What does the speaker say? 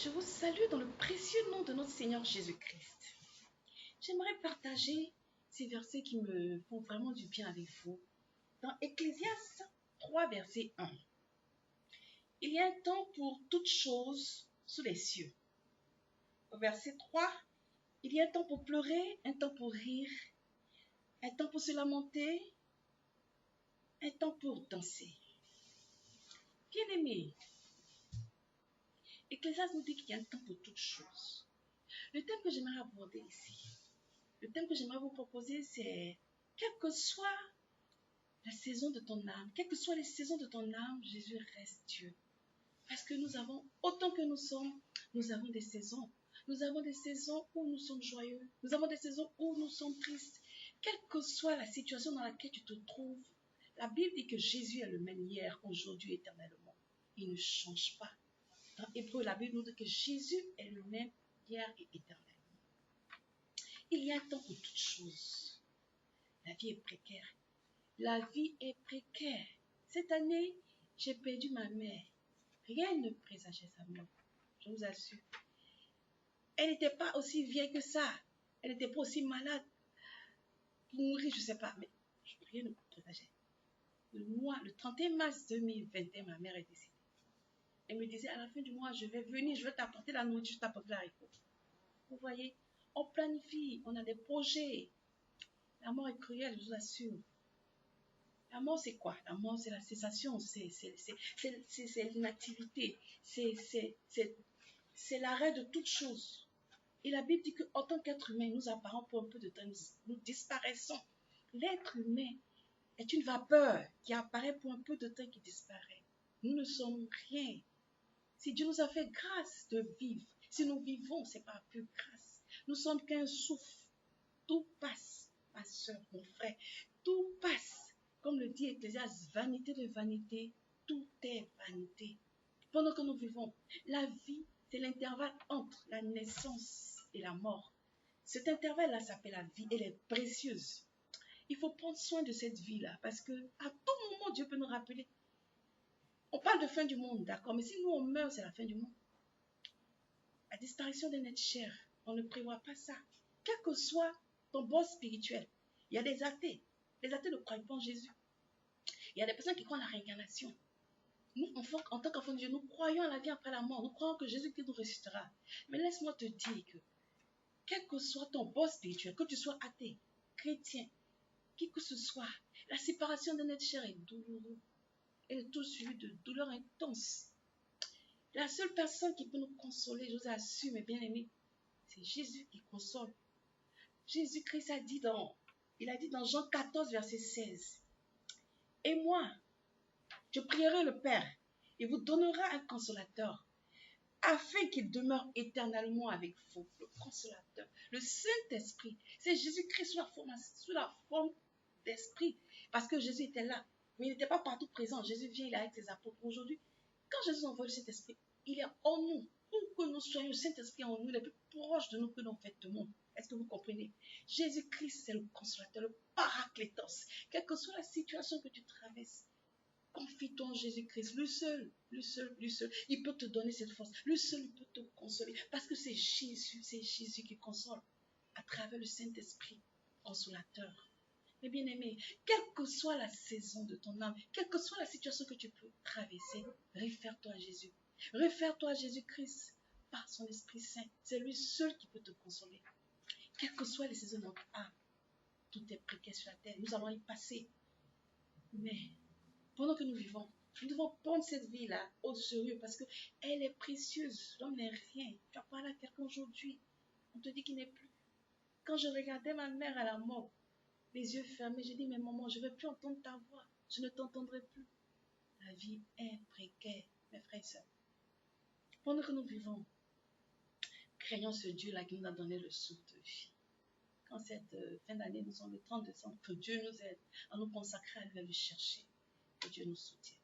Je vous salue dans le précieux nom de notre Seigneur Jésus-Christ. J'aimerais partager ces versets qui me font vraiment du bien avec vous. Dans Ecclésiaste 3, verset 1. Il y a un temps pour toutes choses sous les cieux. Au verset 3, il y a un temps pour pleurer, un temps pour rire, un temps pour se lamenter, un temps pour danser. Bien-aimés, Ecclésiaste nous dit qu'il y a un temps pour toutes choses. Le thème que j'aimerais aborder ici, le thème que j'aimerais vous proposer, c'est quelle que soit la saison de ton âme, quelles que soient les saisons de ton âme, Jésus reste Dieu. Parce que nous avons, autant que nous sommes, nous avons des saisons. Nous avons des saisons où nous sommes joyeux. Nous avons des saisons où nous sommes tristes. Quelle que soit la situation dans laquelle tu te trouves, la Bible dit que Jésus est le même hier, aujourd'hui, éternellement. Il ne change pas. Dans Hébreu, la Bible nous dit que Jésus est le même hier et éternellement. Il y a un temps pour toutes choses. La vie est précaire. La vie est précaire. Cette année, j'ai perdu ma mère. Rien ne présageait sa mort. Je vous assure. Elle n'était pas aussi vieille que ça. Elle n'était pas aussi malade. Pour mourir, je ne sais pas. Mais rien ne présageait. Le 31 mars 2021, ma mère est décédée. Elle me disait, à la fin du mois, je vais venir, je vais t'apporter la nourriture, je t'apporter la réponse. Vous voyez, on planifie, on a des projets. La mort est cruelle, je vous assure. La mort, c'est quoi? La mort, c'est la cessation, c'est l'inactivité, c'est l'arrêt de toute chose. Et la Bible dit qu'en tant qu'être humain, nous apparons pour un peu de temps, nous disparaissons. L'être humain est une vapeur qui apparaît pour un peu de temps qui disparaît. Nous ne sommes rien. Si Dieu nous a fait grâce de vivre, si nous vivons, c'est par pure grâce. Nous sommes qu'un souffle. Tout passe, ma soeur, mon frère. Tout passe. Comme le dit Ecclésiaste, vanité de vanité, tout est vanité. Pendant que nous vivons, la vie, c'est l'intervalle entre la naissance et la mort. Cet intervalle-là s'appelle la vie, elle est précieuse. Il faut prendre soin de cette vie-là, parce que à tout moment, Dieu peut nous rappeler. On parle de fin du monde, d'accord, mais si nous on meurt, c'est la fin du monde. La disparition d'un être cher, on ne prévoit pas ça. Quel que soit ton bord spirituel, il y a des athées. Les athées ne croient pas en Jésus. Il y a des personnes qui croient en la réincarnation. Nous, en tant qu'enfants de Dieu, nous croyons à la vie après la mort. Nous croyons que Jésus-Christ nous ressuscitera. Mais laisse-moi te dire que, quel que soit ton bord spirituel, que tu sois athée, chrétien, qui que ce soit, la séparation d'un être cher est douloureuse. Elle est tout suivie de douleurs intenses. La seule personne qui peut nous consoler, je vous assure, mes bien-aimés, c'est Jésus qui console. Jésus-Christ a dit dans Jean 14, verset 16. Et moi, je prierai le Père, il vous donnera un consolateur, afin qu'il demeure éternellement avec vous. Le consolateur, le Saint-Esprit. C'est Jésus-Christ sous la forme d'esprit. Parce que Jésus était là, mais il n'était pas partout présent. Jésus vient, il est avec ses apôtres. Aujourd'hui, quand Jésus envoie le Saint-Esprit, il est en nous. Où que nous soyons, le Saint-Esprit est en nous, il est plus proche de nous que dans le monde. Est-ce que vous comprenez? Jésus-Christ, c'est le consolateur, le paraclétos. Quelle que soit la situation que tu traverses, confie-toi en Jésus-Christ, le seul. Il peut te donner cette force. Le seul, il peut te consoler. Parce que c'est Jésus qui console à travers le Saint-Esprit, consolateur. Mais bien aimé, quelle que soit la saison de ton âme, quelle que soit la situation que tu peux traverser, réfère-toi à Jésus. Réfère-toi à Jésus-Christ par son Esprit Saint. C'est lui seul qui peut te consoler. Quelles que soient les saisons de notre âme, tout est précaire sur la terre. Nous allons y passer. Mais pendant que nous vivons, nous devons prendre cette vie-là au sérieux parce qu'elle est précieuse. L'homme n'est rien. Tu as parlé à quelqu'un aujourd'hui. On te dit qu'il n'est plus. Quand je regardais ma mère à la mort, les yeux fermés, j'ai dit, mais maman, je ne vais plus entendre ta voix. Je ne t'entendrai plus. La vie est précaire, mes frères et sœurs. Pendant que nous vivons, craignons ce Dieu-là qui nous a donné le souffle de vie. Quand cette fin d'année, nous sommes le 30 décembre, que Dieu nous aide à nous consacrer à lui, à lui chercher. Que Dieu nous soutienne.